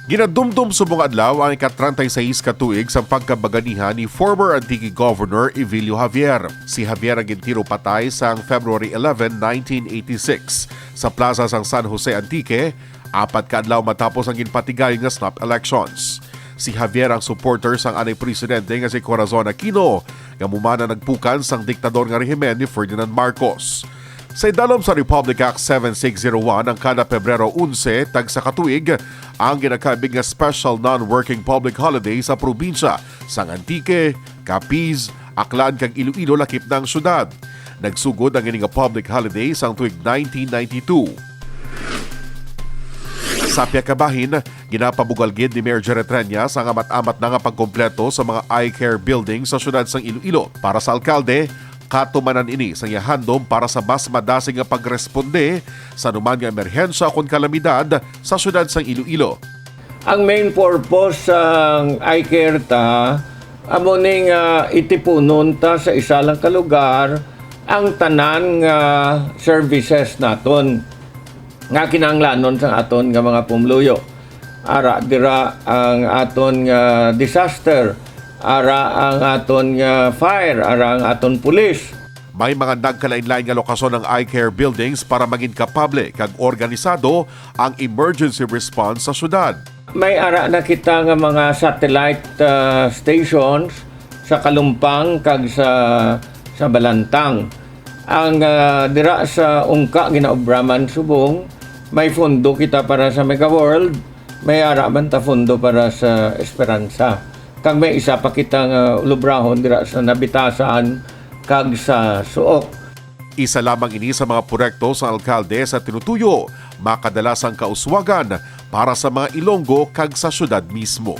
Ginadumdum subong adlaw ang ika-36 katuig sa pagkabaganihan ni former Antique Governor Evilio Javier. Si Javier ang gintiro patay sang February 11, 1986 sa plaza sang San Jose Antique, 4 ka adlaw matapos ang ginpatigayon nga snap elections. Si Javier ang supporter sang anay presidente nga si Corazon Aquino nga mumana nagpukan sang diktador nga rehimen ni Ferdinand Marcos. Sa idalom sa Republic Act 7601 ang kada Pebrero 11 tag sa katuig ang ginakabig nga special non-working public holiday sa probinsya sang Antique, Capiz, Aklan kag Iloilo lakip ng syudad. Nagsugod ang ini nga public holiday sang tuig 1992. Sa Piakabahin, ginapabugalgid ni Mayor Jerry Treñas ang amat-amat na nga pagkompleto sa mga eye care building sa syudad sang Iloilo. Para sa alkalde, katumanan ini sa handom para sa mas madasig nga pagresponde sa anuman nga emerhensya kung kalamidad sa syudad sang Iloilo. Ang main purpose ng eye care ta amo ning itipunon ta sa isa lang ka lugar ang tanan nga services naton nga kinahanglanon sa aton nga mga pumluyo. Ara dira ang aton nga disaster, ara ang aton nga fire, ara ang aton pulis. May mga nagkalain-lain nga lokasyon ng eye care buildings para maging kapable kag organisado ang emergency response sa syudad. May ara na kita nga mga satellite stations sa Kalumpang kag sa Balantang. Ang dira sa Ungka ginaobraman subong, may fundo kita para sa Mega World, may ara man ta fundo para sa Esperanza. Kag may isa pa kitang lubrahon dira sa Nabitasan kag sa Suok. Isa lamang ini sa mga proyekto sa alkalde sa tinutuyo, makadalasang kauswagan para sa mga Ilonggo kag sa syudad mismo.